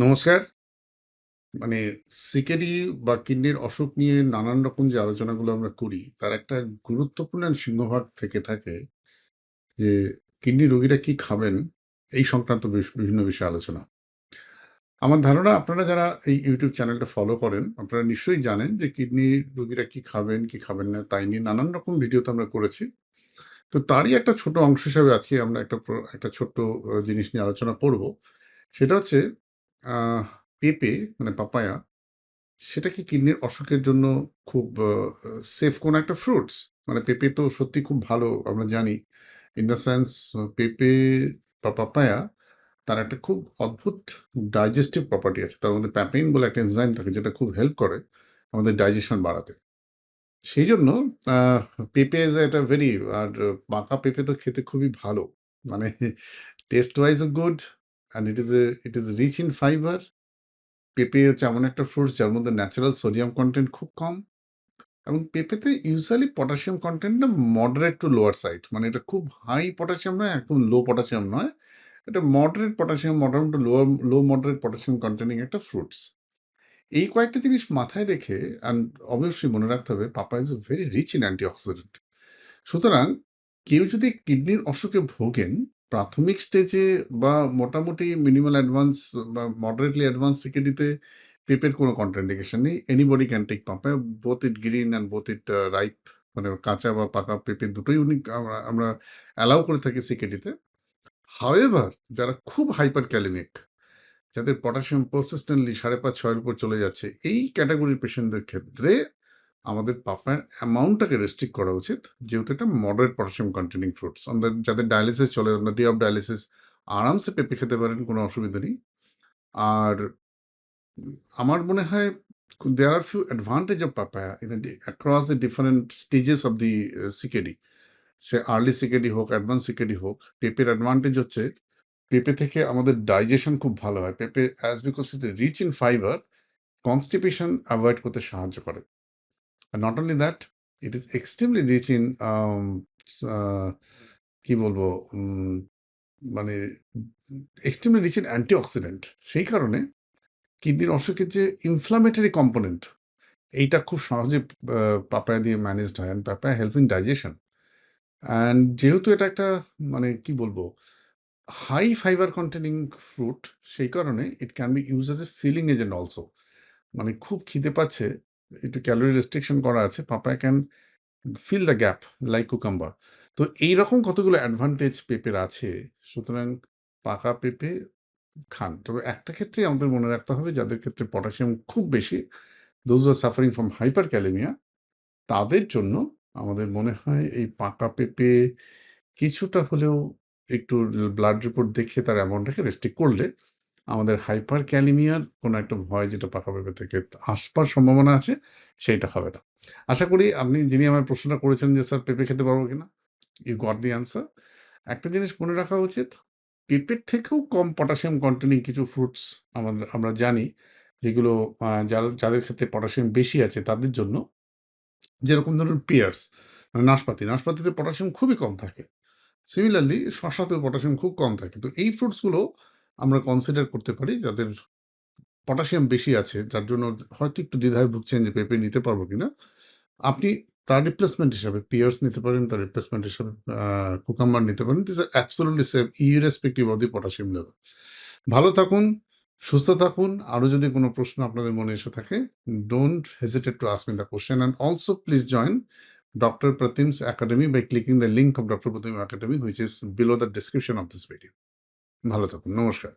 নমস্কার। মানে সিকেডি বা কিডনির অসুখ নিয়ে নানান রকম যে আলোচনাগুলো আমরা করি, তার একটা গুরুত্বপূর্ণ সিংহভাগ থেকে থাকে যে কিডনি রোগীরা কি খাবেন, এই সংক্রান্ত বিভিন্ন বিষয়ে আলোচনা। আমার ধারণা আপনারা যারা এই ইউটিউব চ্যানেলটা ফলো করেন, আপনারা নিশ্চয়ই জানেন যে কিডনি রোগীরা কি খাবেন, কি খাবেন না, তাই নিয়ে নানান রকম ভিডিও তো আমরা করেছি। তো তারই একটা ছোট অংশ হিসাবে আজকে আমরা একটা ছোট্ট জিনিস নিয়ে আলোচনা করব। সেটা হচ্ছে আহ পেঁপে মানে পাপায়া সেটা কি কিডনির অসুখের জন্য খুব সেফ কোনো একটা ফ্রুটস? মানে পেঁপে তো সত্যি খুব ভালো আমরা জানি। ইন দ্য সেন্স পেঁপে বা পাপায়া তার একটা খুব অদ্ভুত ডাইজেস্টিভ প্রপার্টি আছে। তার মধ্যে প্যাপেইন বলে একটা এনজাইম থাকে যেটা খুব হেল্প করে আমাদের ডাইজেশন বাড়াতে। সেইজন্য আ পেঁপে ইস একটা ভেরি আর পাকা পেঁপে তো খেতে খুবই ভালো। মানে টেস্ট ওয়াইজ ও good and it is rich in fibre. পেঁপে হচ্ছে এমন একটা ফ্রুটস যার মধ্যে ন্যাচারাল সোডিয়াম কনটেন্ট খুব কম। এবং পেঁপেতে ইউজুয়ালি পটাশিয়াম কনটেন্টটা মডারেট টু লোয়ার সাইড, মানে এটা খুব হাই পটাশিয়াম নয়, একদম লো পটাশিয়াম নয়। এটা moderate potassium, moderate to low moderate potassium containing একটা ফ্রুটস। এই কয়েকটা জিনিস মাথায় রেখে অ্যান্ড অবশ্যই মনে রাখতে হবে papaya is very rich in antioxidant. সুতরাং কেউ যদি কিডনির অসুখে ভোগেন প্রাথমিক স্টেজে বা মোটামুটি মিনিমাল অ্যাডভান্স বা মডারেটলি অ্যাডভান্স সিকেডিতে পেপের কোনো কন্ট্রাইন্ডিকেশন নেই। Anybody can take papaya, both it green and both it ripe, মানে কাঁচা বা পাকা পেঁপে দুটোই আমরা অ্যালাউ করে থাকি সিকেডিতে। হাওয়েভার যারা খুব হাইপার ক্যালিমিক, যাদের পটাশিয়াম পারসিস্টেন্টলি ৫.৫-৬ উপর চলে যাচ্ছে, এই ক্যাটাগরির পেশেন্টদের ক্ষেত্রে আমাদের পাপায়ার অ্যামাউন্টটাকে রেস্ট্রিক্ট করা উচিত, যেহেতু এটা মডারেট পটাশিয়াম কন্টেনিং ফ্রুটস। আমাদের যাদের ডায়ালিসিস চলে, on the day of dialysis আরামসে পেঁপে খেতে পারেন, কোনো অসুবিধা নেই। আর আমার মনে হয় there are few advantage of papaya in across the different stages of the CKD. সে আর্লি সিকেডি হোক, অ্যাডভান্স সিকেডি হোক, পেঁপের অ্যাডভান্টেজ হচ্ছে পেঁপে থেকে আমাদের ডাইজেশন খুব ভালো হয়। পেঁপে as because it rich in fibre, constipation avoid করতে সাহায্য করে। And not only that, it is extremely rich in কি বলবো মানে এক্সট্রিমলি রিচ ইন অ্যান্টিঅক্সিডেন্ট। সেই কারণে কিডনির অসুখের যে ইনফ্লামেটরি কম্পোনেন্ট, এইটা খুব সহজে পাপায়া দিয়ে ম্যানেজড হয়। And papaya help in digestion. And যেহেতু এটা একটা মানে কি বলবো হাই ফাইবার কন্টেনিং ফ্রুট, সেই কারণে it can be use as a filling agent also. মানে খুব খিদে পাচ্ছে, একটু ক্যালোরি রেস্ট্রিকশন করা আছে, papaya can fill the gap like cucumber. তো এইরকম কতগুলো অ্যাডভান্টেজ পেঁপের আছে। সুতরাং পাকা পেঁপে খান। তবে একটা ক্ষেত্রেই আমাদের মনে রাখতে হবে, যাদের ক্ষেত্রে পটাশিয়াম খুব বেশি, those are suffering from hyper kalaemia, তাদের জন্য আমাদের মনে হয় এই পাকা পেঁপে কিছুটা হলেও একটু ব্লাড রিপোর্ট দেখে তার অ্যামাউন্টটাকে রেস্ট্রিক্ট করলে আমাদের হাইপার ক্যালিমিয়ার কোনো একটা ভয় যেটা পাকা পেঁপে থেকে আসবার সম্ভাবনা আছে, সেইটা হবে না। আশা করি আপনি যিনি আমায় প্রশ্নটা করেছেন যে স্যার পেঁপে খেতে পারবো কিনা, ইউ গট দি অ্যান্সার। একটা জিনিস মনে রাখা উচিত, পেঁপের থেকেও কম পটাশিয়াম কন্টেনিং কিছু ফ্রুটস আমরা জানি, যেগুলো যাদের ক্ষেত্রে পটাশিয়াম বেশি আছে তাদের জন্য, যেরকম ধরুন পিয়ার্স, মানে নাশপাতিতে পটাশিয়াম খুবই কম থাকে। সিমিলারলি শসাতেও পটাশিয়াম খুব কম থাকে। তো এই ফ্রুটসগুলো আমরা কনসিডার করতে পারি যাদের পটাশিয়াম বেশি আছে, যার জন্য হয়তো একটু দ্বিধায় ভুগছেন যে পেঁপে নিতে পারবো কিনা। আপনি তার রিপ্লেসমেন্ট হিসাবে পিয়ার্স নিতে পারেন, তার রিপ্লেসমেন্ট হিসাবে কুকাম্বার নিতে পারেন। This are absolutely safe irrespective of the potassium level. ভালো থাকুন, সুস্থ থাকুন। আরো যদি কোনো প্রশ্ন আপনাদের মনে এসে থাকে, don't hesitate to ask me the question, and also please join Dr. Pratim's Academy by clicking the link of Dr. Pratim Academy, which is below the description of this video. ভালো থাকুন। নমস্কার।